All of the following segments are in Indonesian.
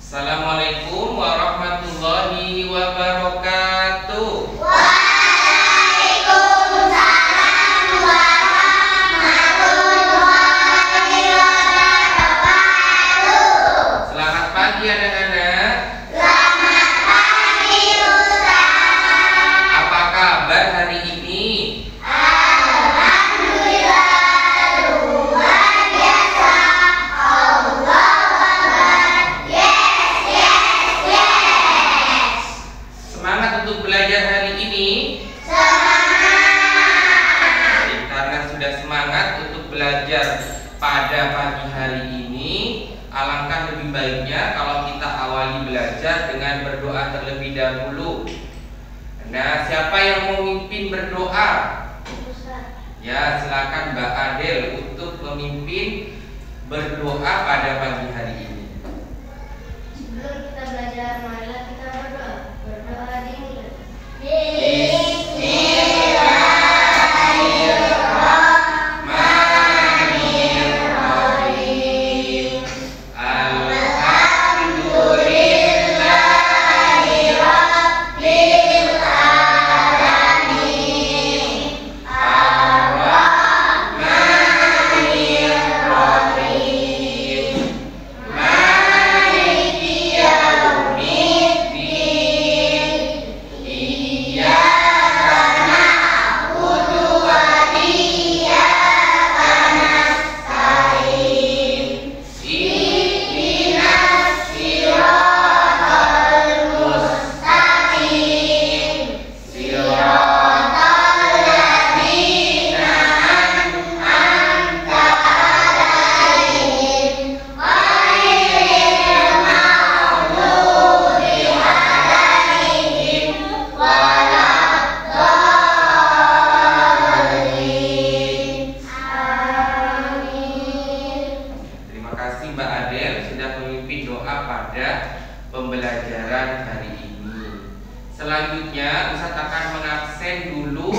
Assalamualaikum warahmatullahi wabarakatuh. Waalaikumsalam warahmatullahi wabarakatuh. Selamat pagi anak-anak. Selamat pagi Ustaz. Apa kabar hari ini? Alhamdulillah luar biasa. Allah Akbar. Yes. Semangat untuk belajar hari ini? Semangat. Karena sudah semangat untuk belajar pada pagi hari ini, alangkah lebih baiknya kalau kita awali belajar dengan berdoa terlebih dahulu. Nah, siapa yang mau memimpin berdoa? Ya, silakan Mbak Adel untuk memimpin berdoa pada pagi hari ini. Sebelum kita belajar, marilah kita berdoa. Berdoa dimulai. Bismillahirrahmanirrahim. Alhamdulillahirabbil alamin. Ar-Rahmanirrahim. Maliki yaumiddin. Iyyaka na'budu wa iyyaka nasta'in. Ihdinas siratal mustaqim. Siratal ladzina an'amta 'alaihim ghairil maghdubi 'alaihim waladdallin. Amin. Terima kasih Mbak Adel sudah memimpin doa pada pembelajaran hari ini. Selanjutnya Ustaz akan mengabsen dulu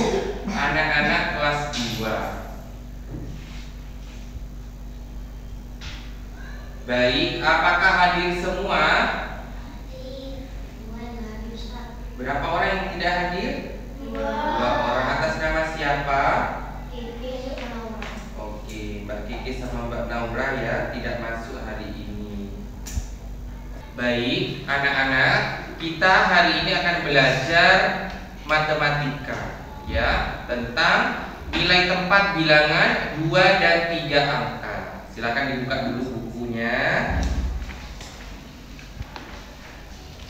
anak-anak kelas 2. Baik, apakah hadir semua? Berapa orang yang tidak hadir? 2 orang. Atas nama siapa? Oke, Mbak Kiki sama Mbak Naura ya tidak masuk hari ini. Baik, anak-anak, kita hari ini akan belajar matematika ya, tentang nilai tempat bilangan 2 dan 3 angka. Silakan dibuka dulu bukunya.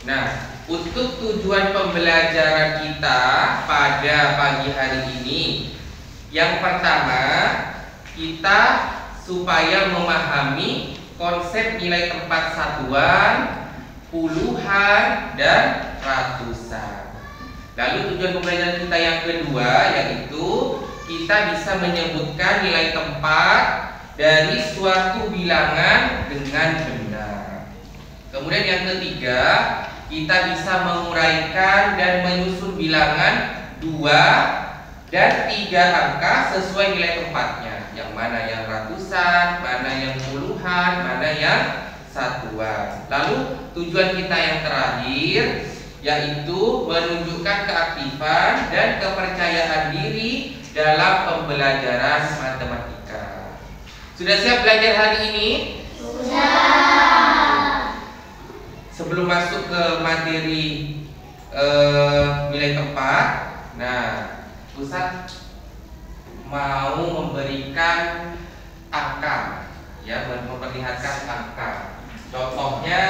Nah, untuk tujuan pembelajaran kita pada pagi hari ini, yang pertama kita supaya memahami konsep nilai tempat satuan, puluhan, dan ratusan. Lalu tujuan pembelajaran kita yang kedua yaitu kita bisa menyebutkan nilai tempat dari suatu bilangan dengan benar. Kemudian yang ketiga, kita bisa menguraikan dan menyusun bilangan 2 dan 3 angka sesuai nilai tempatnya. Yang mana yang ratusan, mana yang puluhan, mana yang satuan. Lalu tujuan kita yang terakhir yaitu menunjukkan keaktifan dan kepercayaan diri dalam pembelajaran matematika. Sudah siap belajar hari ini? Sebelum masuk ke materi nilai tempat, nah, Ustaz mau memberikan angka, ya, memperlihatkan angka. Contohnya,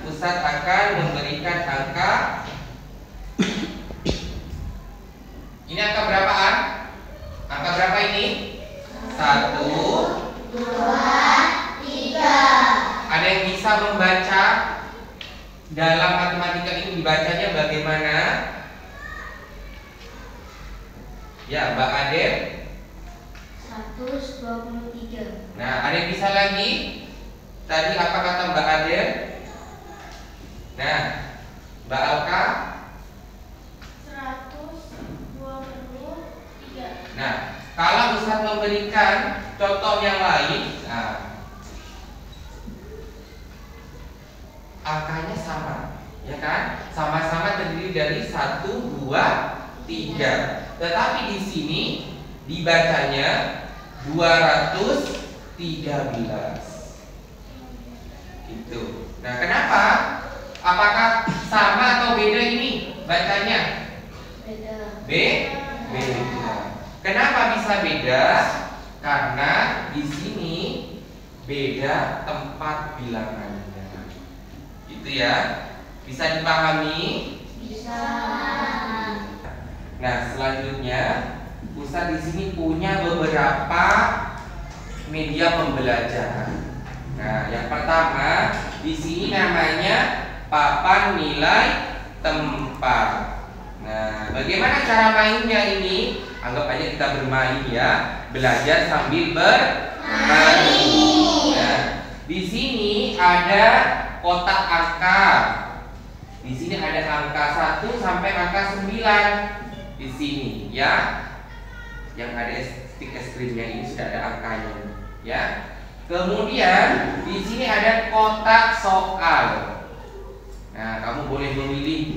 Ustaz akan memberikan angka. Ini angka berapaan? Angka berapa ini? 1, 2, 3. Ada yang bisa membaca? Dalam matematika ini dibacanya bagaimana? Ya, Mbak Adel. 123. Nah, ada yang bisa lagi? Tadi apa kata Mbak Adel? Nah, Mbak Alka? 123. Nah, kalau Ustaz memberikan contoh yang lain, nah, angkanya sama, ya kan? Sama-sama terdiri dari 1, 2, 3. Tetapi di sini dibacanya 213. Gitu. Nah, kenapa? Apakah sama atau beda ini bacanya? Beda. Beda. Kenapa bisa beda? Karena di sini beda tempat bilangannya. Itu ya. Bisa dipahami? Bisa. Nah, selanjutnya Ustadz di sini punya beberapa media pembelajaran. Nah, yang pertama di sini namanya papan nilai tempat. Nah, bagaimana cara mainnya ini? Anggap aja kita bermain ya, belajar sambil bermain. Nah, di sini ada kotak angka. Di sini ada angka 1 sampai angka 9 di sini ya. Yang ada stick es krimnya ini sudah ada angkanya ya. Kemudian di sini ada kotak soal. Nah, kamu boleh memilih,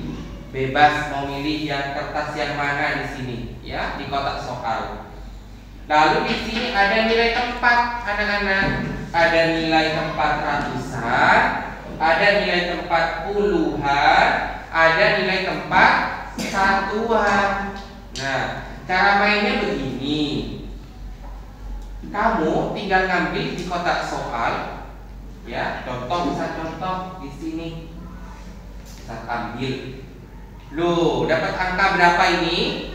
bebas memilih yang kertas yang mana di sini ya, di kotak soal. Lalu di sini ada nilai tempat anak-anak. Ada nilai tempat ratusan, ada nilai tempat puluhan, ada nilai tempat satuan. Nah, cara mainnya begini. Kamu tinggal ngambil di kotak soal, ya. Bisa contoh di sini. Kita ambil. Loh, dapat angka berapa ini?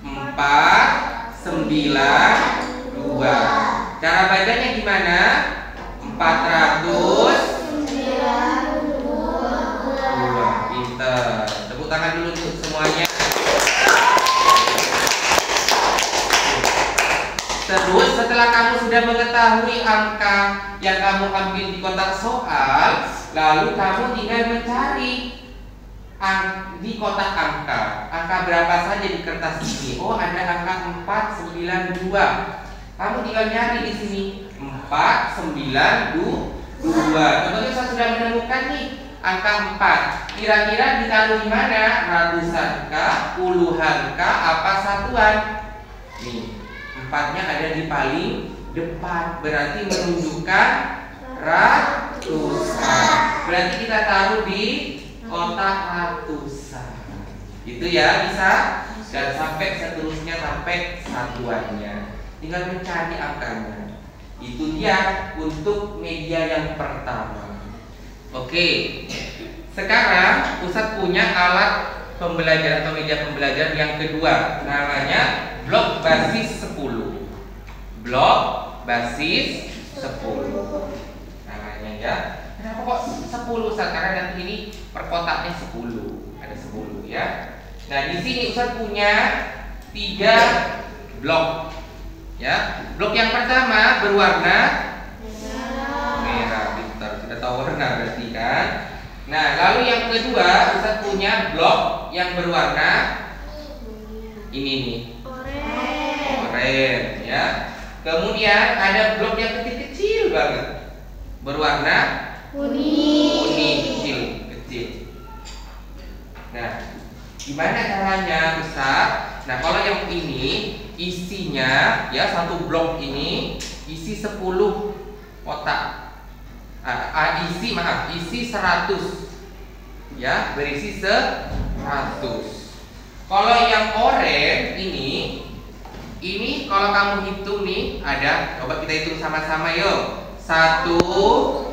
4, 9, 2. Cara bacanya gimana? 492. Pinter. Tepuk tangan dulu untuk semuanya. Terus setelah kamu sudah mengetahui angka yang kamu ambil di kotak soal, lalu kamu tinggal mencari di kotak angka. Angka berapa saja di kertas ini? Oh, ada angka 492. Kamu tinggal nyari di sini 492. Contohnya saya sudah menemukan nih angka 4. Kira-kira ditaruh di mana? Ratusan kah, puluhan kah, apa satuan? Nih. 4-nya ada di paling depan, berarti menunjukkan ratusan. Berarti kita taruh di kotak ratusan. Itu ya, bisa. Dan sampai seterusnya sampai satuannya. Tinggal mencari angkanya. Itu dia untuk media yang pertama. Oke. Sekarang Ustadz punya alat pembelajaran atau media pembelajaran yang kedua, namanya blok basis 10. Blok basis 10 namanya ya. Kenapa kok 10 Ustaz? Karena nanti ini per kotaknya 10. Ada 10 ya. Nah, di sini Ustaz punya 3 blok. Ya. Blok yang pertama berwarna merah. Pintar, sudah tahu warna berarti kan? Nah, lalu yang kedua Ustaz punya blok yang berwarna ini nih. Oranye ya. Kemudian ada blok yang kecil-kecil banget berwarna kuning kecil. Nah, gimana caranya Ustaz? Nah, kalau yang ini isinya ya, satu blok ini isi 10 kotak. Isi 100 ya, berisi 100. Kalau yang oranye ini kalau kamu hitung nih, ada, coba kita hitung sama-sama yuk. 1,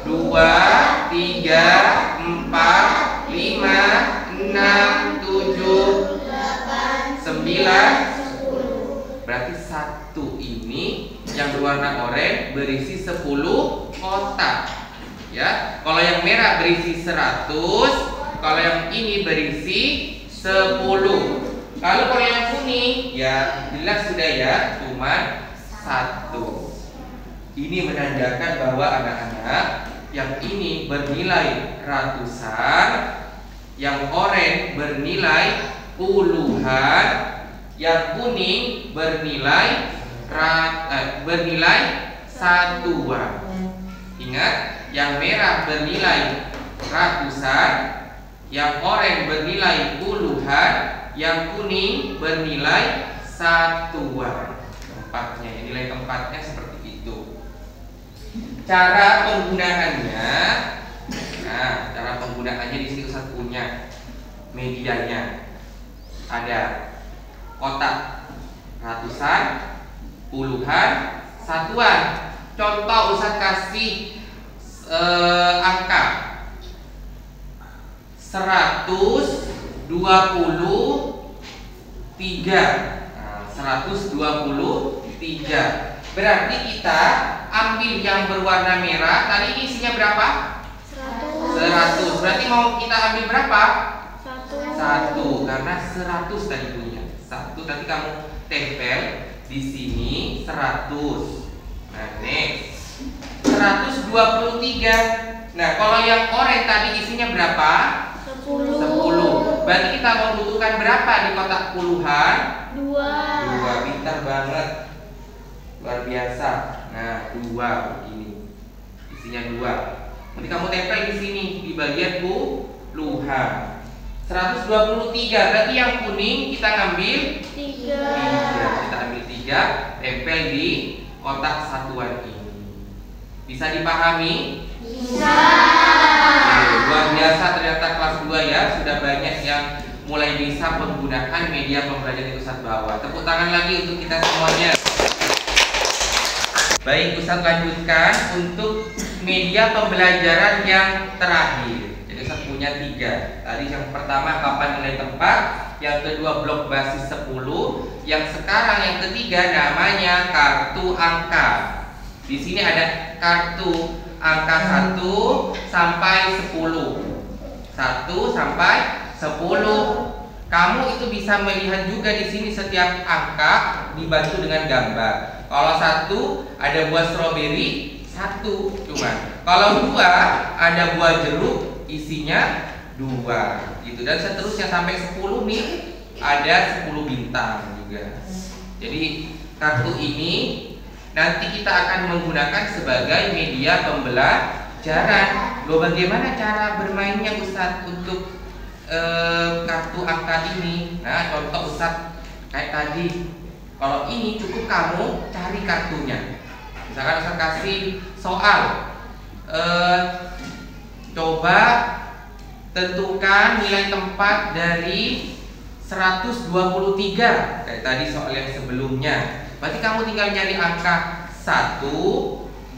2, 3, 4, 5, 6, 7, 8, 9, 10. Berarti 1 ini yang berwarna oranye berisi 10 kotak. Ya, kalau yang merah berisi 100, kalau yang ini berisi 10. Lalu kalau yang kuning, ya jelas sudah ya, cuma 1. Ini menandakan bahwa anak-anak yang ini bernilai ratusan, yang oranye bernilai puluhan, yang kuning bernilai satuan. Ingat, yang merah bernilai ratusan, yang oranye bernilai puluhan, yang kuning bernilai satuan. Tempatnya, nilai tempatnya seperti itu. Cara penggunaannya, nah, cara penggunaannya di sini Ustaz punya medianya. Ada kotak ratusan, puluhan, satuan. Contoh Ustaz kasih angka 123. Nah, 123. Berarti kita ambil yang berwarna merah. Tadi ini isinya berapa? 100. Berarti mau kita ambil berapa? 1. Karena 100 tadi punya. 1 tadi kamu tempel di sini 100. Nah, next 123. Nah, kalau yang oranye tadi isinya berapa? 10. Berarti kita membutuhkan berapa di kotak puluhan? 2. Pintar banget. Luar biasa. Nah, 2 ini. Isinya 2. Nanti kamu tempel di sini di bagian puluhan. 123. Berarti yang kuning kita ngambil 3. Kita ambil 3, tempel di kotak satuan ini. Bisa dipahami? Bisa. Luar biasa ternyata kelas 2 ya. Sudah banyak yang mulai bisa penggunaan media pembelajaran Ustaz bawa. Tepuk tangan lagi untuk kita semuanya. Baik, Ustaz lanjutkan untuk media pembelajaran yang terakhir. Jadi Ustaz punya 3. Tadi yang pertama papan nilai tempat, yang kedua blok basis 10, yang sekarang yang ketiga namanya kartu angka. Di sini ada kartu angka 1 sampai 10. 1 sampai 10. Kamu itu bisa melihat juga di sini setiap angka dibantu dengan gambar. Kalau 1 ada buah stroberi, 1 cuman. Kalau 2 ada buah jeruk, isinya 2 gitu. Dan seterusnya sampai 10 nih ada 10 bintang juga. Jadi kartu ini nanti kita akan menggunakan sebagai media pembelajaran. Loh, bagaimana cara bermainnya Ustaz untuk kartu angka ini? Nah, contoh Ustaz kayak tadi. Kalau ini cukup kamu cari kartunya. Misalkan Ustaz kasih soal, coba tentukan nilai tempat dari 123 kayak tadi soal yang sebelumnya. Berarti kamu tinggal nyari angka 1,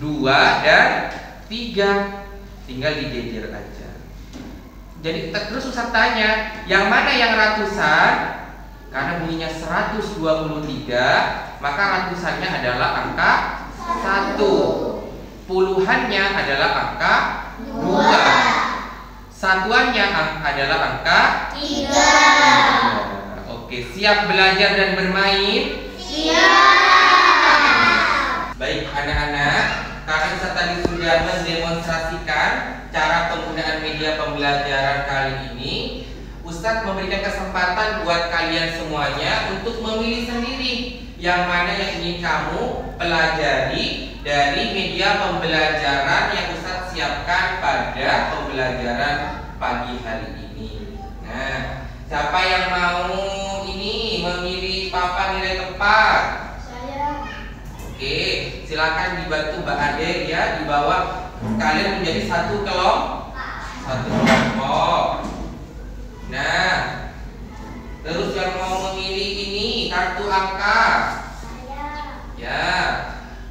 2, dan 3. Tinggal dijejer aja. Jadi terus Ustaz tanya, yang mana yang ratusan? Karena bunyinya 123, maka ratusannya adalah angka 1. Puluhannya adalah angka 2. Satuannya adalah angka 3. Oke, siap belajar dan bermain? Siap. Baik anak-anak, karena Ustaz tadi sudah mendemonstrasikan cara penggunaan media pembelajaran kali ini, Ustaz memberikan kesempatan buat kalian semuanya untuk memilih sendiri yang mana yang ingin kamu pelajari dari media pembelajaran yang Ustaz siapkan pada pembelajaran pagi hari ini. Nah, siapa yang mau ini memilih papan nilai tempat? Saya. Oke, silakan dibantu Mbak Ade ya, di bawah kalian menjadi satu kelompok. Nah, terus yang mau memilih ini kartu angka, ya,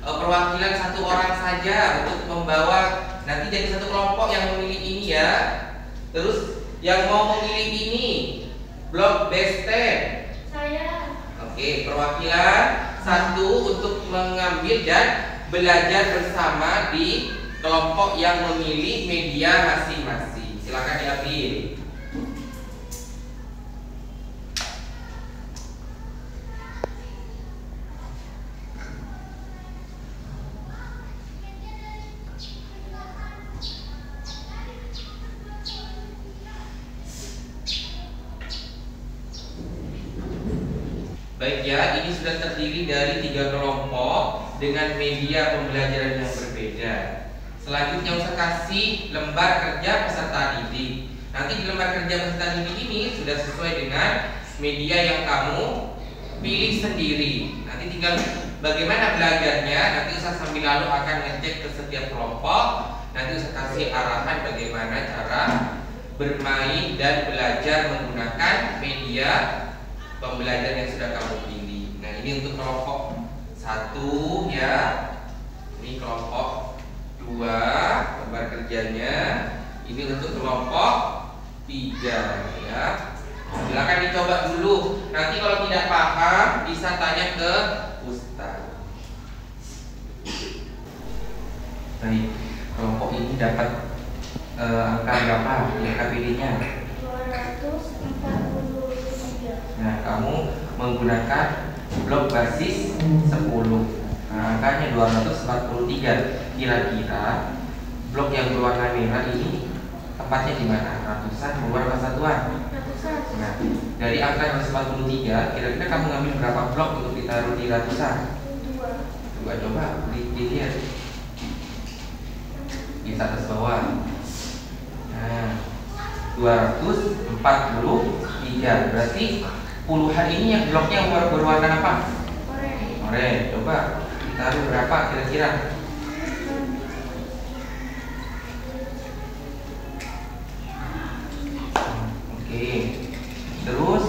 perwakilan satu orang saja untuk membawa nanti jadi satu kelompok yang memilih ini ya. Terus yang mau memilih ini blok beste, Saya. oke, perwakilan satu untuk mengambil dan belajar bersama di kelompok yang memilih media masing-masing. Silakan diambil. Baik ya, ini sudah terdiri dari 3 kelompok dengan media pembelajaran yang berbeda. Selanjutnya Ustaz kasih lembar kerja peserta didik. Nanti di lembar kerja peserta didik ini sudah sesuai dengan media yang kamu pilih sendiri. Nanti tinggal bagaimana belajarnya. Nanti Ustaz sambil lalu akan ngecek ke setiap kelompok. Nanti Ustaz kasih arahan bagaimana cara bermain dan belajar menggunakan media pembelajaran yang sudah kamu pilih. Nah, ini untuk kelompok 1 ya. Ini kelompok 2 lembar kerjanya. Ini untuk kelompok 3 ya. Silakan dicoba dulu. Nanti kalau tidak paham bisa tanya ke Ustaz. Baik, kelompok ini dapat angka berapa KPD-nya? 243. Nah, kamu menggunakan blok basis 10. Nah, angkanya 243. Kira-kira blok yang berwarna merah ini tempatnya di mana? Ratusan, puluhan, atau satuan? Ratusan. Nah, dari angka 243, kira-kira kamu ngambil berapa blok untuk ditaruh di ratusan? 2. Coba dilihat di atas bawah. Nah, 243. Berarti puluhan ini yang bloknya berwarna apa? Oranye. Coba ditaruh berapa kira-kira? Oke. Terus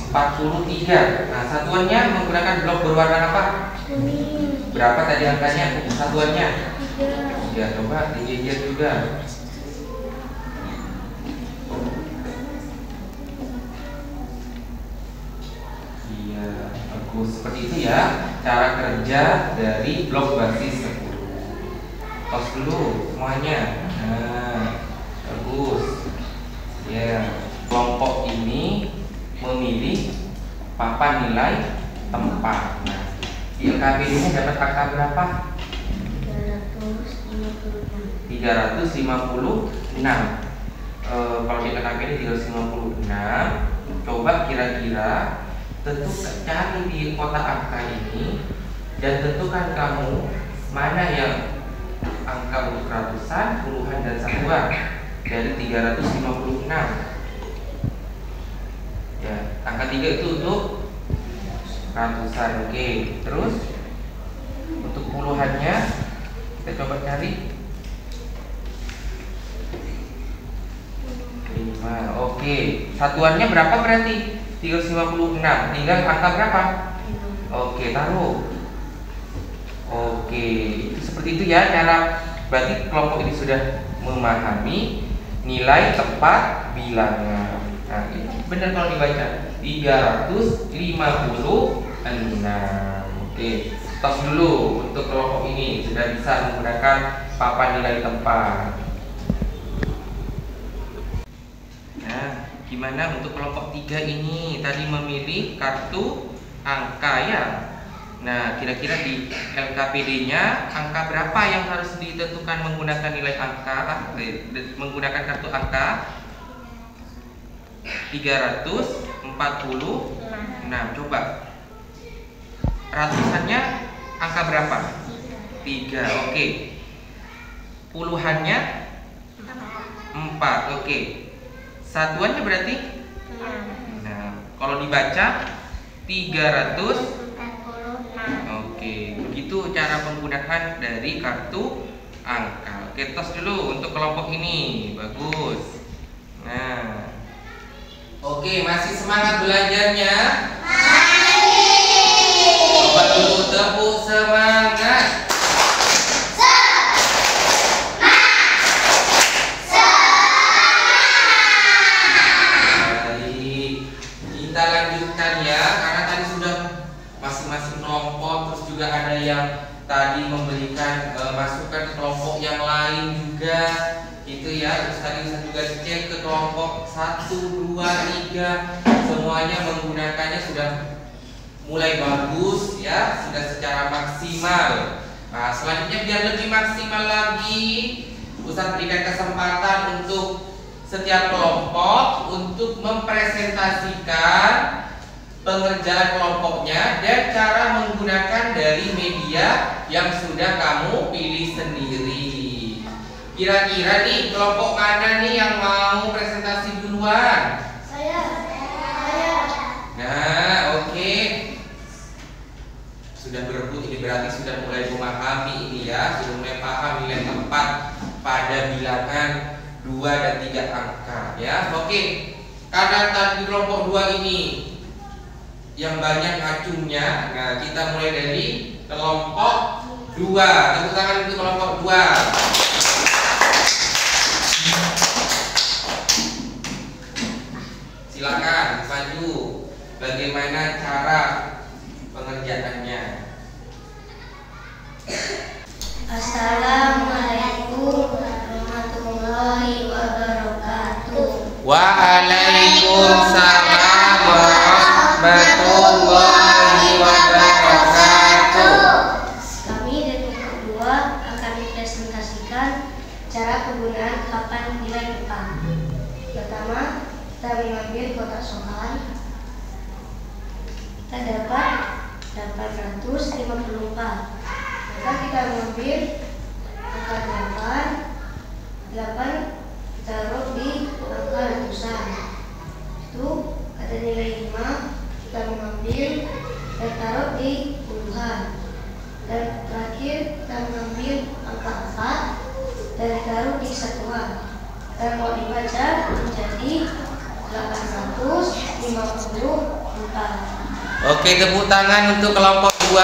43. Nah, satuannya menggunakan blok berwarna apa? Kuning. Berapa tadi angkanya? Satuannya? 3. Ya, coba dijejer juga. Iya, bagus. Seperti itu ya cara kerja dari blok basis 10. Tos dulu semuanya. Nah, bagus. Ya, kelompok ini memilih papan nilai tempat. Nah, di LKPD-nya dapat angka berapa? 356. Kalau di LKPD 356. Coba kira-kira cari di kotak angka ini dan tentukan kamu mana yang angka untuk ratusan, puluhan, dan satuan dari 356. Ya, angka 3 itu untuk ratusan. Oke, terus untuk puluhannya kita coba cari 5. Oke, satuannya berapa berarti? 356. Tinggal angka berapa? Oke, taruh. Oke, itu seperti itu ya cara. Berarti kelompok ini sudah memahami nilai tempat bilangan. Nah, ini benar kalau dibaca 356. Oke, stop dulu untuk kelompok ini. Sudah bisa menggunakan papan nilai tempat. Nah, gimana untuk kelompok 3 ini? Tadi memilih kartu angka ya. Nah, kira-kira di LKPD-nya angka berapa yang harus ditentukan menggunakan nilai angka, menggunakan kartu angka? 346. Coba ratusannya angka berapa? 3. Oke. Puluhannya 4. Oke. Satuannya berarti? Nah, kalau dibaca 300. Oke, begitu cara penggunaan dari kartu angka. Oke, tos dulu untuk kelompok ini. Bagus. Nah, oke, masih semangat belajarnya? Coba dulu tepuk semangat. Baik, kita lanjutkan ya, karena tadi sudah masing-masing kelompok, terus juga ada yang tadi memberikan masukan ke kelompok yang lain juga, gitu ya. Terus tadi saya juga cek ke kelompok 1, 2, 3, semuanya menggunakannya sudah mulai bagus ya, sudah secara maksimal. Nah, selanjutnya biar lebih maksimal lagi, Ustaz berikan kesempatan untuk setiap kelompok untuk mempresentasikan pengerjaan kelompoknya dan cara menggunakan dari media yang sudah kamu pilih sendiri. Kira-kira nih kelompok mana nih yang mau presentasi duluan? Saya. Nah, oke. Sudah berebut ini berarti sudah mulai memahami ini ya, sudah mulai paham nilai tempat pada bilangan 2 dan 3 angka ya. Oke. Karena tadi kelompok 2 ini yang banyak acungnya, nah kita mulai dari kelompok 2. Tepuk tangan untuk kelompok 2. Silakan maju. Bagaimana cara pengerjaannya? Assalamualaikum warahmatullahi wabarakatuh. Waalaikumsalam warahmatullahi wabarakatuh. Kami dari kelompok 2 akan mempresentasikan cara penggunaan papan nilai tempat. Pertama, kita mengambil kotak soal. Kita dapat 854. Maka kita mengambil angka 8 taruh di angka ratusan. Itu ada nilai 5, kita mengambil dan taruh di puluhan. Dan terakhir kita mengambil angka 4 dan taruh di satuan. Dan mau dibaca menjadi 854. Oke, tepuk tangan untuk kelompok 2.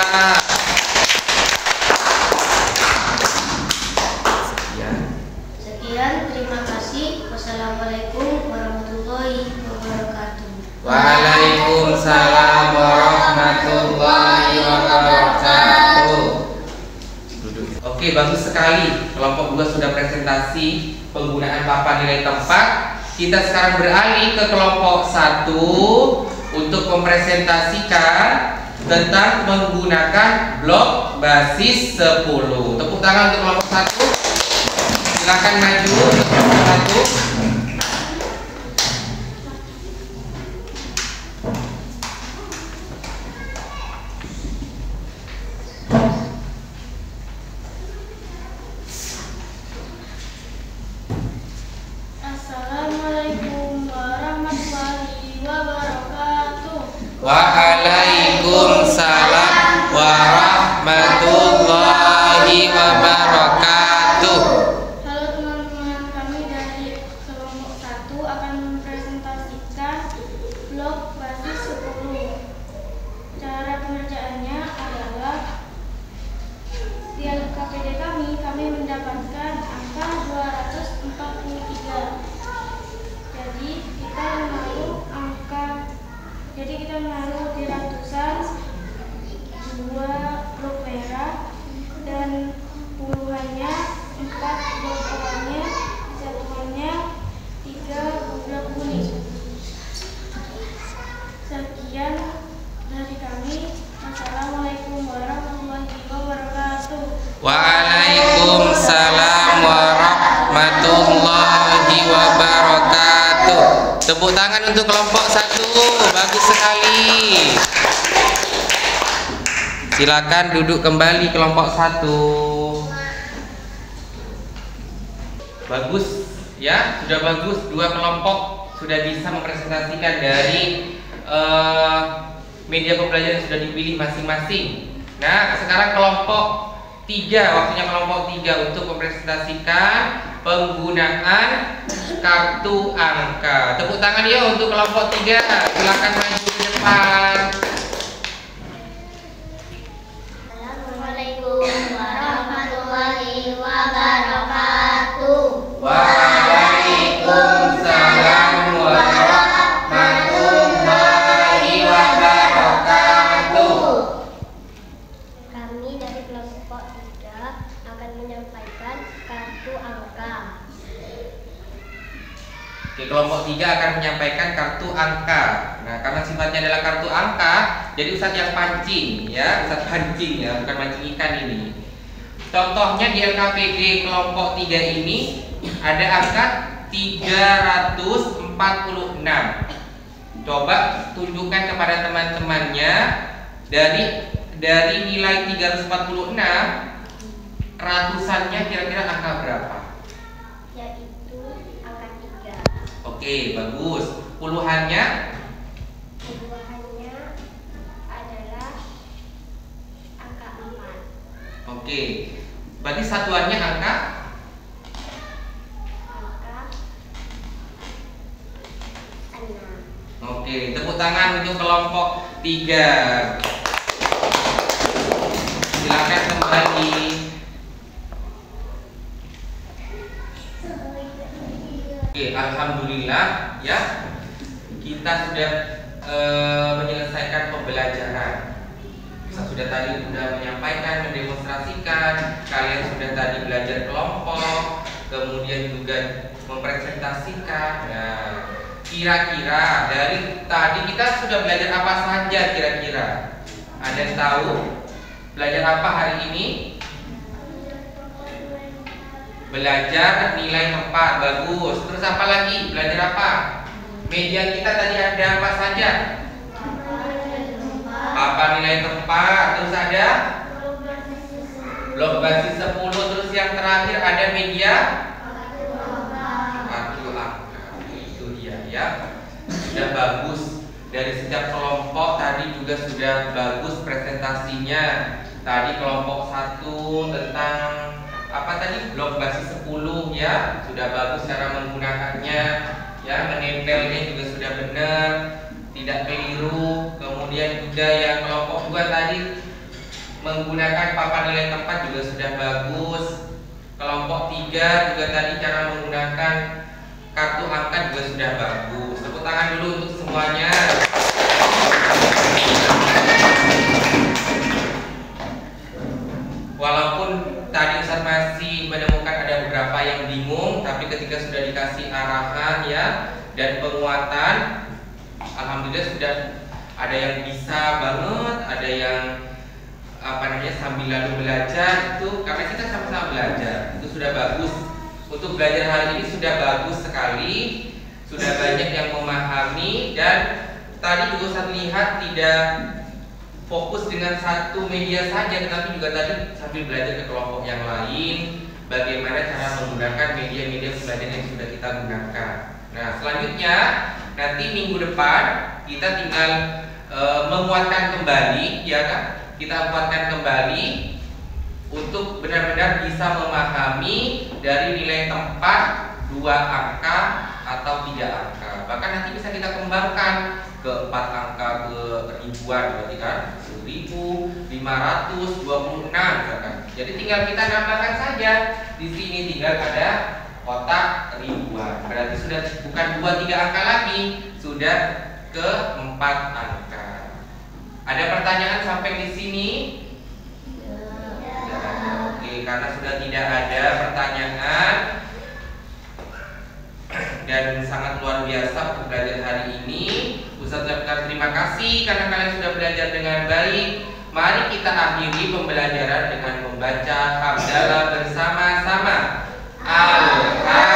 Sekian, terima kasih. Wassalamualaikum warahmatullahi wabarakatuh. Waalaikumsalam warahmatullahi wabarakatuh. Duduk. Oke, bagus sekali. Kelompok 2 sudah presentasi penggunaan papan nilai tempat. Kita sekarang beralih ke kelompok 1 untuk mempresentasikan tentang menggunakan blok basis 10. Tepuk tangan untuk kelompok 1. Silakan maju untuk kelompok 1. Assalamualaikum warahmatullahi wabarakatuh. Waalaikumsalam warahmatullahi wabarakatuh. Halo teman-teman, kami dari kelompok 1 akan mempresentasikan blok basis 10. Cara pengerjaannya adalah di LKPD kami mendapatkan angka 243. Jadi kita menaruh di ratusan 2 blok merah dan puluhannya 4 blok oranye, satuannya 3 blok kuning. Sekian dari kami. Assalamualaikum warahmatullahi wabarakatuh. Waalaikumsalam warahmatullahi wabarakatuh. Tepuk tangan untuk kelompok 1. Bagus sekali. Silakan duduk kembali kelompok 1. Bagus ya, sudah bagus. 2 kelompok sudah bisa mempresentasikan dari media pembelajaran yang sudah dipilih masing-masing. Nah, sekarang kelompok 3, waktunya kelompok 3 untuk mempresentasikan penggunaan kartu angka. Tepuk tangan ya untuk kelompok 3. Silakan maju ke depan. Assalamualaikum warahmatullahi wabarakatuh. Waalaikumsalam warahmatullahi wabarakatuh. Kami dari kelompok 3 akan menyampaikan kartu angka. Oke, kelompok 3 akan menyampaikan kartu angka. Nah, karena sifatnya adalah kartu angka, jadi Ustadz yang pancing ya, Ustadz pancing ya, bukan mancing ikan ini. Contohnya di LKPD kelompok 3 ini ada angka 346. Coba tunjukkan kepada teman-temannya dari nilai 346 ratusannya kira-kira angka berapa? Oke, bagus. Puluhannya? Puluhannya adalah angka 4. Oke. Berarti satuannya angka? Angka 6. Oke, tepuk tangan untuk kelompok 3. Silakan kembali. Oke, alhamdulillah ya. Kita sudah menyelesaikan pembelajaran. Kita sudah tadi menyampaikan, mendemonstrasikan, kalian sudah tadi belajar kelompok, kemudian juga mempresentasikan. Nah, kira-kira dari tadi kita sudah belajar apa saja kira-kira? Ada yang tahu? Belajar apa hari ini? Belajar nilai tempat, bagus. Terus apa lagi? Belajar apa? Media kita tadi ada apa saja? Papan nilai tempat. Terus ada blok basis 10. Terus yang terakhir ada media kartu angka. Itu dia ya. Sudah bagus. Dari setiap kelompok tadi juga sudah bagus presentasinya. Tadi kelompok 1 tentang apa tadi? Blok basis 10 ya. Sudah bagus cara menggunakannya. Ya, menempelnya juga sudah benar, tidak keliru. Kemudian juga yang kelompok 2 tadi menggunakan papan nilai tempat juga sudah bagus. Kelompok 3 juga tadi cara menggunakan kartu angka juga sudah bagus. Tepuk tangan dulu untuk semuanya. Walaupun tadi Ustaz masih menemukan ada beberapa yang bingung, tapi ketika sudah dikasih arahan ya dan penguatan, alhamdulillah sudah ada yang bisa banget, ada yang sambil lalu belajar itu, karena kita sama-sama belajar, itu sudah bagus. Untuk belajar hari ini sudah bagus sekali, sudah banyak yang memahami, dan tadi juga Ustaz lihat tidak fokus dengan satu media saja, tetapi juga tadi sambil belajar ke kelompok yang lain bagaimana cara menggunakan media-media pembelajaran yang sudah kita gunakan. Nah, selanjutnya nanti minggu depan kita tinggal menguatkan kembali, ya kan? Kita kuatkan kembali untuk benar-benar bisa memahami dari nilai tempat 2 angka atau 3 angka. Bahkan nanti bisa kita kembangkan ke 4 angka, ke ribuan, berarti kan 10.526 misalkan. Jadi tinggal kita nambahkan saja. Di sini tinggal ada kotak ribuan. Berarti sudah bukan 2-3 angka lagi, sudah ke 4 angka. Ada pertanyaan sampai di sini? Oke, karena sudah tidak ada pertanyaan dan sangat luar biasa untuk belajar hari ini, Ustaz ucapkan terima kasih karena kalian sudah belajar dengan baik. Mari kita akhiri pembelajaran dengan membaca hamdalah bersama-sama. Alhamdulillah.